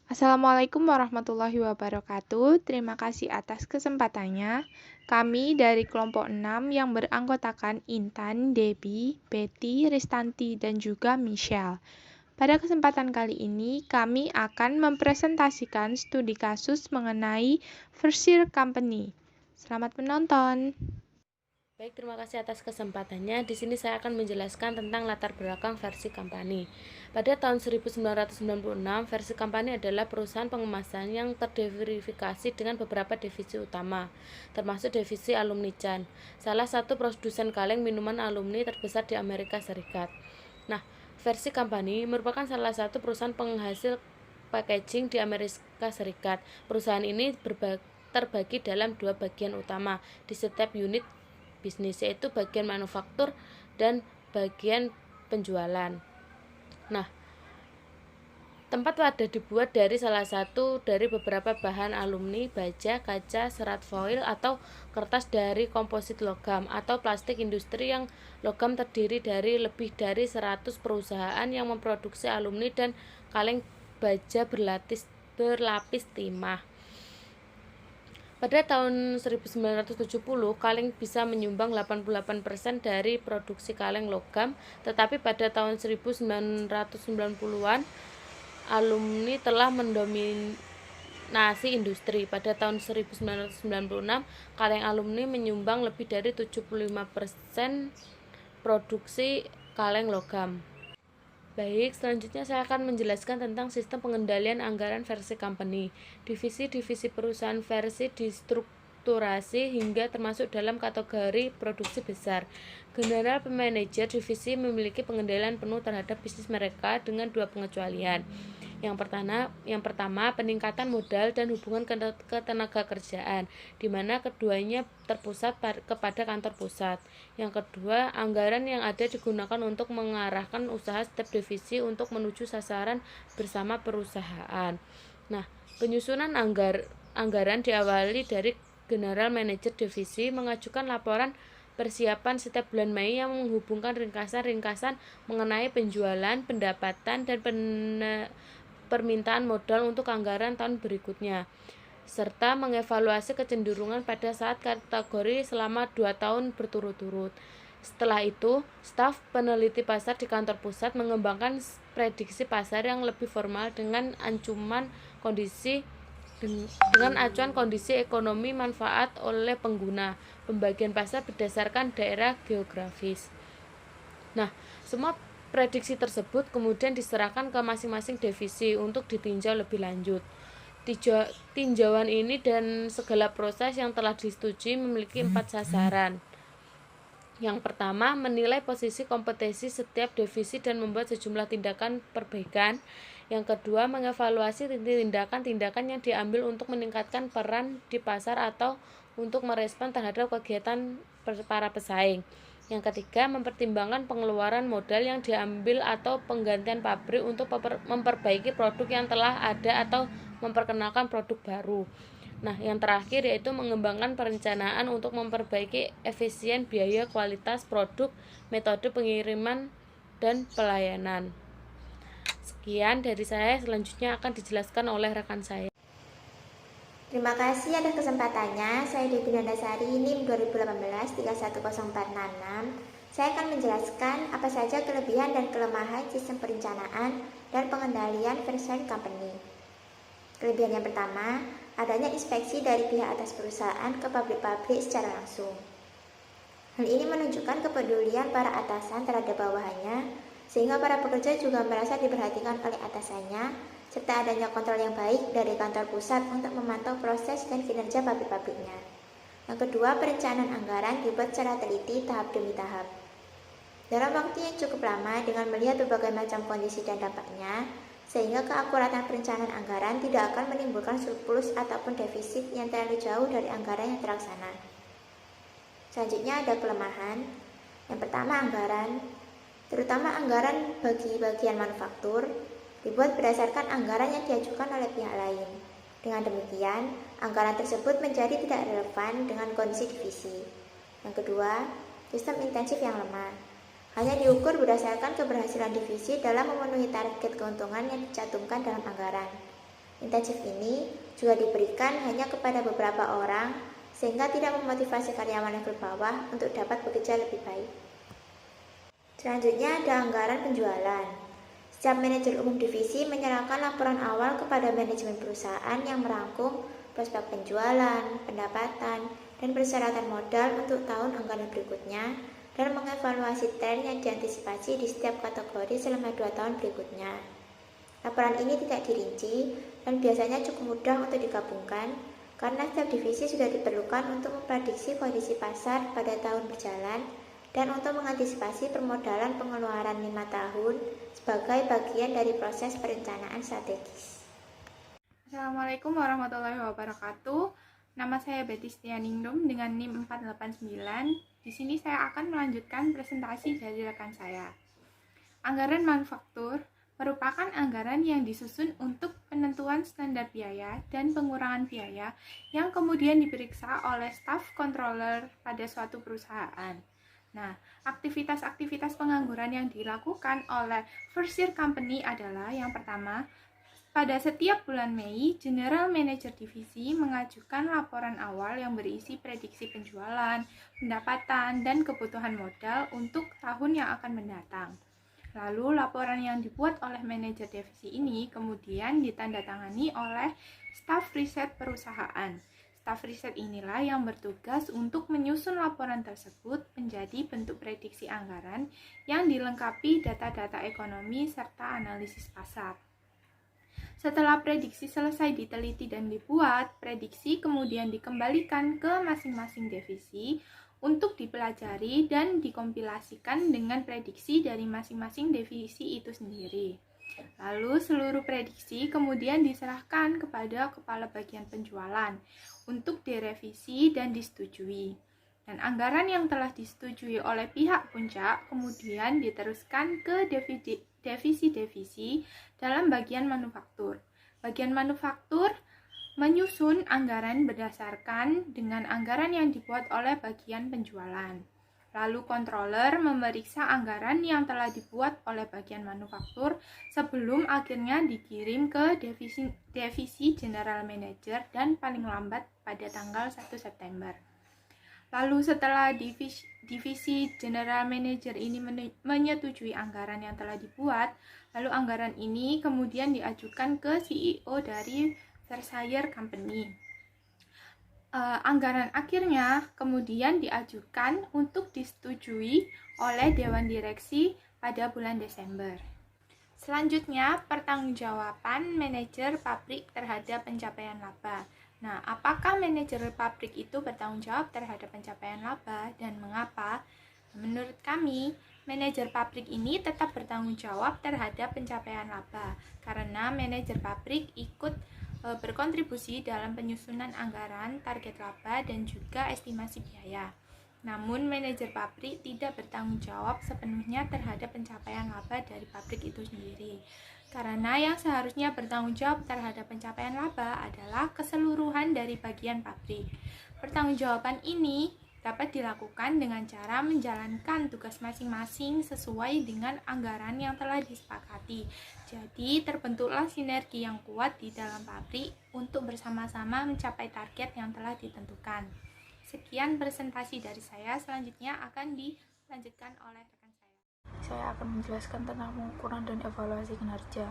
Assalamualaikum warahmatullahi wabarakatuh. Terima kasih atas kesempatannya. Kami dari kelompok 6 yang beranggotakan Intan, Debbie, Betty, Ristanti, dan juga Michelle. Pada kesempatan kali ini, kami akan mempresentasikan studi kasus mengenai Versier Company. Selamat menonton. Baik, terima kasih atas kesempatannya. Di sini saya akan menjelaskan tentang latar belakang Versi Company. Pada tahun 1996, Versi Company adalah perusahaan pengemasan yang terdiverifikasi dengan beberapa divisi utama, termasuk divisi Alumni Chan, salah satu produsen kaleng minuman alumni terbesar di Amerika Serikat. Nah, Versi Company merupakan salah satu perusahaan penghasil packaging di Amerika Serikat. Perusahaan ini terbagi dalam dua bagian utama di setiap unit bisnis, yaitu bagian manufaktur dan bagian penjualan. Nah, tempat wadah dibuat dari salah satu dari beberapa bahan alumni, baja, kaca, serat foil, atau kertas dari komposit logam atau plastik industri yang logam terdiri dari lebih dari 100 perusahaan yang memproduksi alumni dan kaleng baja berlapis timah. Pada tahun 1970, kaleng bisa menyumbang 88% dari produksi kaleng logam, tetapi pada tahun 1990-an, alumni telah mendominasi industri. Pada tahun 1996, kaleng alumni menyumbang lebih dari 75% produksi kaleng logam. Baik, selanjutnya saya akan menjelaskan tentang sistem pengendalian anggaran Versi Company. Divisi-divisi perusahaan Versi distrukturasi hingga termasuk dalam kategori produksi besar. General Manager divisi memiliki pengendalian penuh terhadap bisnis mereka dengan dua pengecualian. Yang pertama, peningkatan modal dan hubungan ketenaga kerjaan, di mana keduanya terpusat kepada kantor pusat. Yang kedua, anggaran yang ada digunakan untuk mengarahkan usaha setiap divisi untuk menuju sasaran bersama perusahaan. Nah, penyusunan anggaran diawali dari General Manager divisi mengajukan laporan persiapan setiap bulan Mei yang menghubungkan ringkasan-ringkasan mengenai penjualan, pendapatan, dan permintaan modal untuk anggaran tahun berikutnya, serta mengevaluasi kecenderungan pada saat kategori selama 2 tahun berturut-turut. Setelah itu, staf peneliti pasar di kantor pusat mengembangkan prediksi pasar yang lebih formal dengan acuan kondisi ekonomi manfaat oleh pengguna, pembagian pasar berdasarkan daerah geografis. Nah, semua prediksi tersebut kemudian diserahkan ke masing-masing divisi untuk ditinjau lebih lanjut. Tinjauan ini dan segala proses yang telah disetujui memiliki 4 sasaran. Yang pertama, menilai posisi kompetensi setiap divisi dan membuat sejumlah tindakan perbaikan. Yang kedua, mengevaluasi tindakan-tindakan yang diambil untuk meningkatkan peran di pasar atau untuk merespon terhadap kegiatan para pesaing. Yang ketiga, mempertimbangkan pengeluaran modal yang diambil atau penggantian pabrik untuk memperbaiki produk yang telah ada atau memperkenalkan produk baru. Nah, yang terakhir yaitu mengembangkan perencanaan untuk memperbaiki efisien biaya, kualitas produk, metode pengiriman, dan pelayanan. Sekian dari saya, selanjutnya akan dijelaskan oleh rekan saya. Terima kasih atas kesempatannya. Saya Debbie Nandasari, NIM 2018-310466. Saya akan menjelaskan apa saja kelebihan dan kelemahan sistem perencanaan dan pengendalian Version Company. Kelebihan yang pertama, adanya inspeksi dari pihak atas perusahaan ke pabrik-pabrik secara langsung. Hal ini menunjukkan kepedulian para atasan terhadap bawahannya, sehingga para pekerja juga merasa diperhatikan oleh atasannya, serta adanya kontrol yang baik dari kantor pusat untuk memantau proses dan kinerja pabrik-pabriknya. Yang kedua, perencanaan anggaran dibuat secara teliti tahap demi tahap. Dalam waktu yang cukup lama dengan melihat berbagai macam kondisi dan dampaknya, sehingga keakuratan perencanaan anggaran tidak akan menimbulkan surplus ataupun defisit yang terlalu jauh dari anggaran yang terlaksana. Selanjutnya ada kelemahan. Yang pertama, anggaran, terutama anggaran bagi bagian manufaktur, dibuat berdasarkan anggaran yang diajukan oleh pihak lain. Dengan demikian, anggaran tersebut menjadi tidak relevan dengan kondisi divisi. Yang kedua, sistem intensif yang lemah. Hanya diukur berdasarkan keberhasilan divisi dalam memenuhi target keuntungan yang dicantumkan dalam anggaran. Intensif ini juga diberikan hanya kepada beberapa orang, sehingga tidak memotivasi karyawan level bawah untuk dapat bekerja lebih baik. Selanjutnya ada anggaran penjualan. Setiap manajer umum divisi menyerahkan laporan awal kepada manajemen perusahaan yang merangkum prospek penjualan, pendapatan, dan persyaratan modal untuk tahun anggaran berikutnya, dan mengevaluasi tren yang diantisipasi di setiap kategori selama 2 tahun berikutnya. Laporan ini tidak dirinci dan biasanya cukup mudah untuk digabungkan karena setiap divisi sudah diperlukan untuk memprediksi kondisi pasar pada tahun berjalan dan untuk mengantisipasi permodalan pengeluaran 5 tahun sebagai bagian dari proses perencanaan strategis. Assalamualaikum warahmatullahi wabarakatuh. Nama saya Betty Stianingrum dengan NIM 489. Di sini saya akan melanjutkan presentasi dari rekan saya. Anggaran manufaktur merupakan anggaran yang disusun untuk penentuan standar biaya dan pengurangan biaya yang kemudian diperiksa oleh staf controller pada suatu perusahaan. Nah, aktivitas-aktivitas pengangguran yang dilakukan oleh first year company adalah yang pertama, pada setiap bulan Mei, General Manager Divisi mengajukan laporan awal yang berisi prediksi penjualan, pendapatan, dan kebutuhan modal untuk tahun yang akan mendatang. Lalu, laporan yang dibuat oleh manajer divisi ini kemudian ditandatangani oleh staf riset perusahaan. Staf riset inilah yang bertugas untuk menyusun laporan tersebut menjadi bentuk prediksi anggaran yang dilengkapi data-data ekonomi serta analisis pasar. Setelah prediksi selesai diteliti dan dibuat, prediksi kemudian dikembalikan ke masing-masing divisi untuk dipelajari dan dikompilasikan dengan prediksi dari masing-masing divisi itu sendiri. Lalu seluruh prediksi kemudian diserahkan kepada kepala bagian penjualan untuk direvisi dan disetujui. Dan anggaran yang telah disetujui oleh pihak puncak kemudian diteruskan ke divisi-divisi dalam bagian manufaktur. Bagian manufaktur menyusun anggaran berdasarkan dengan anggaran yang dibuat oleh bagian penjualan. Lalu controller memeriksa anggaran yang telah dibuat oleh bagian manufaktur sebelum akhirnya dikirim ke divisi general manager dan paling lambat pada tanggal 1 September. Lalu setelah divisi general manager ini menyetujui anggaran yang telah dibuat, lalu anggaran ini kemudian diajukan ke CEO dari Versailles Company. Anggaran akhirnya kemudian diajukan untuk disetujui oleh Dewan Direksi pada bulan Desember. Selanjutnya, pertanggungjawaban manajer pabrik terhadap pencapaian laba. Nah, apakah manajer pabrik itu bertanggung jawab terhadap pencapaian laba dan mengapa? Menurut kami, manajer pabrik ini tetap bertanggung jawab terhadap pencapaian laba karena manajer pabrik ikut berkontribusi dalam penyusunan anggaran, target laba, dan juga estimasi biaya. Namun, manajer pabrik tidak bertanggung jawab sepenuhnya terhadap pencapaian laba dari pabrik itu sendiri. Karena yang seharusnya bertanggung jawab terhadap pencapaian laba adalah keseluruhan dari bagian pabrik. Pertanggungjawaban ini dapat dilakukan dengan cara menjalankan tugas masing-masing sesuai dengan anggaran yang telah disepakati. Jadi, terbentuklah sinergi yang kuat di dalam pabrik untuk bersama-sama mencapai target yang telah ditentukan. Sekian presentasi dari saya, selanjutnya akan dilanjutkan oleh rekan saya. Saya akan menjelaskan tentang pengukuran dan evaluasi kinerja.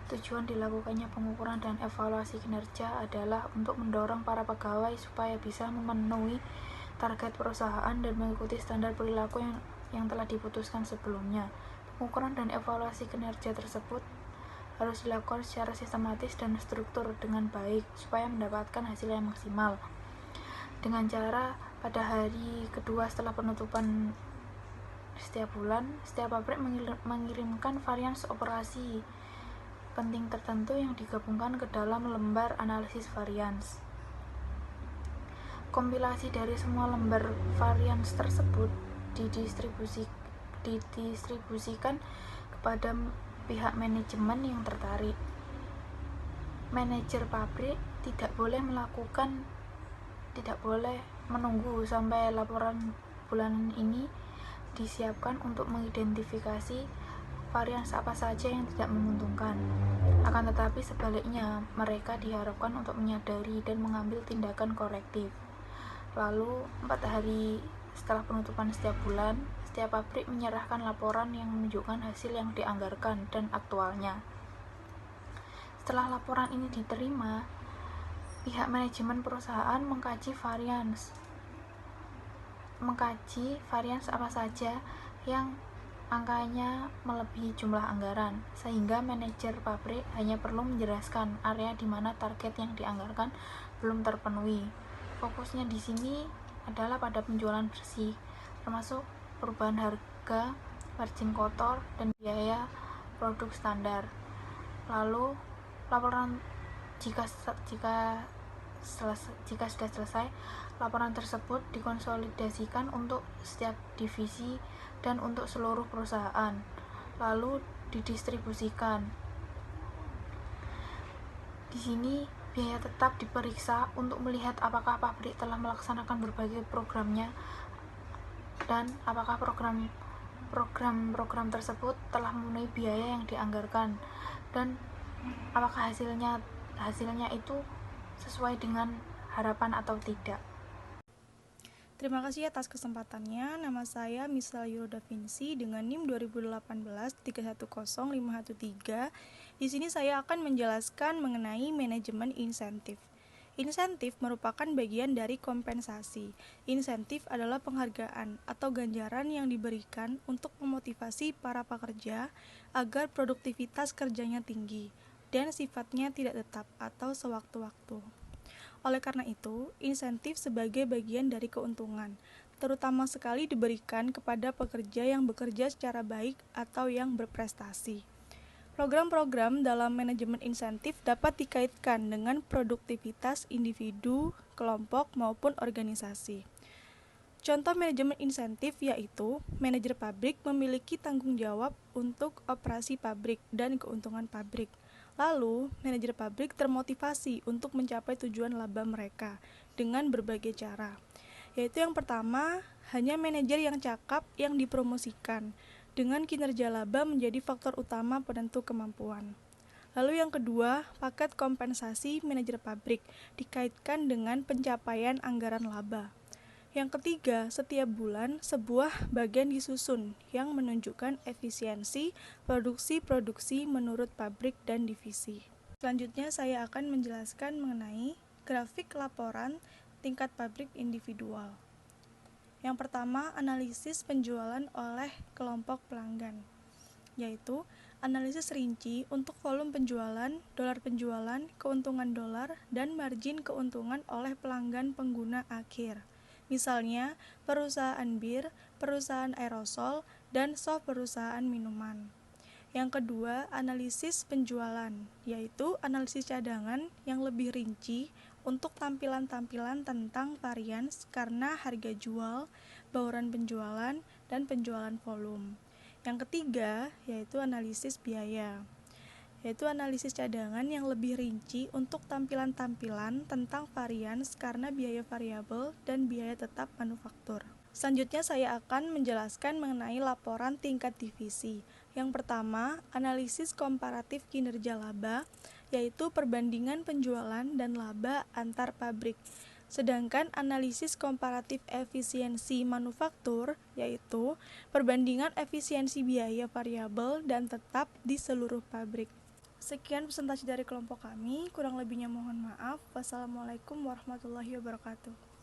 Tujuan dilakukannya pengukuran dan evaluasi kinerja adalah untuk mendorong para pegawai supaya bisa memenuhi target perusahaan dan mengikuti standar perilaku yang telah diputuskan sebelumnya. Pengukuran dan evaluasi kinerja tersebut harus dilakukan secara sistematis dan struktur dengan baik supaya mendapatkan hasil yang maksimal. Dengan cara pada hari kedua setelah penutupan setiap bulan, setiap pabrik mengirimkan varians operasi penting tertentu yang digabungkan ke dalam lembar analisis varians. Kompilasi dari semua lembar varians tersebut didistribusikan kepada pihak manajemen yang tertarik. Manajer pabrik tidak boleh menunggu sampai laporan bulanan ini disiapkan untuk mengidentifikasi varians apa saja yang tidak menguntungkan. Akan tetapi sebaliknya, mereka diharapkan untuk menyadari dan mengambil tindakan korektif. Lalu, 4 hari setelah penutupan setiap bulan, setiap pabrik menyerahkan laporan yang menunjukkan hasil yang dianggarkan dan aktualnya. Setelah laporan ini diterima, pihak manajemen perusahaan mengkaji varians apa saja yang angkanya melebihi jumlah anggaran, sehingga manajer pabrik hanya perlu menjelaskan area di mana target yang dianggarkan belum terpenuhi. Fokusnya di sini adalah pada penjualan bersih, termasuk perubahan harga, margin kotor, dan biaya produk standar. Lalu, laporan jika sudah selesai, laporan tersebut dikonsolidasikan untuk setiap divisi dan untuk seluruh perusahaan, lalu didistribusikan. Di sini, biaya tetap diperiksa untuk melihat apakah pabrik telah melaksanakan berbagai programnya dan apakah program tersebut telah memenuhi biaya yang dianggarkan dan apakah hasilnya itu sesuai dengan harapan atau tidak. Terima kasih atas kesempatannya. Nama saya Misal Yuro Da Vinci dengan NIM 2018310513. Di sini saya akan menjelaskan mengenai manajemen insentif. Insentif merupakan bagian dari kompensasi. Insentif adalah penghargaan atau ganjaran yang diberikan untuk memotivasi para pekerja agar produktivitas kerjanya tinggi dan sifatnya tidak tetap atau sewaktu-waktu. Oleh karena itu, insentif sebagai bagian dari keuntungan, terutama sekali diberikan kepada pekerja yang bekerja secara baik atau yang berprestasi. Program-program dalam manajemen insentif dapat dikaitkan dengan produktivitas individu, kelompok, maupun organisasi. Contoh manajemen insentif yaitu, manajer pabrik memiliki tanggung jawab untuk operasi pabrik dan keuntungan pabrik. Lalu, manajer pabrik termotivasi untuk mencapai tujuan laba mereka dengan berbagai cara. Yaitu yang pertama, hanya manajer yang cakap yang dipromosikan, dengan kinerja laba menjadi faktor utama penentu kemampuan. Lalu yang kedua, paket kompensasi manajer pabrik dikaitkan dengan pencapaian anggaran laba. Yang ketiga, setiap bulan sebuah bagian disusun yang menunjukkan efisiensi produksi menurut pabrik dan divisi. Selanjutnya saya akan menjelaskan mengenai grafik laporan tingkat pabrik individual. Yang pertama, analisis penjualan oleh kelompok pelanggan, yaitu analisis rinci untuk volume penjualan, dolar penjualan, keuntungan dolar, dan margin keuntungan oleh pelanggan pengguna akhir. Misalnya, perusahaan bir, perusahaan aerosol, dan soft perusahaan minuman. Yang kedua, analisis penjualan, yaitu analisis cadangan yang lebih rinci untuk tampilan-tampilan tentang varians karena harga jual, bauran penjualan, dan penjualan volume. Yang ketiga, yaitu analisis biaya, yaitu analisis cadangan yang lebih rinci untuk tampilan-tampilan tentang varians karena biaya variabel dan biaya tetap manufaktur. Selanjutnya saya akan menjelaskan mengenai laporan tingkat divisi. Yang pertama, analisis komparatif kinerja laba, yaitu perbandingan penjualan dan laba antar pabrik. Sedangkan analisis komparatif efisiensi manufaktur, yaitu perbandingan efisiensi biaya variabel dan tetap di seluruh pabrik. Sekian presentasi dari kelompok kami, kurang lebihnya mohon maaf. Wassalamualaikum warahmatullahi wabarakatuh.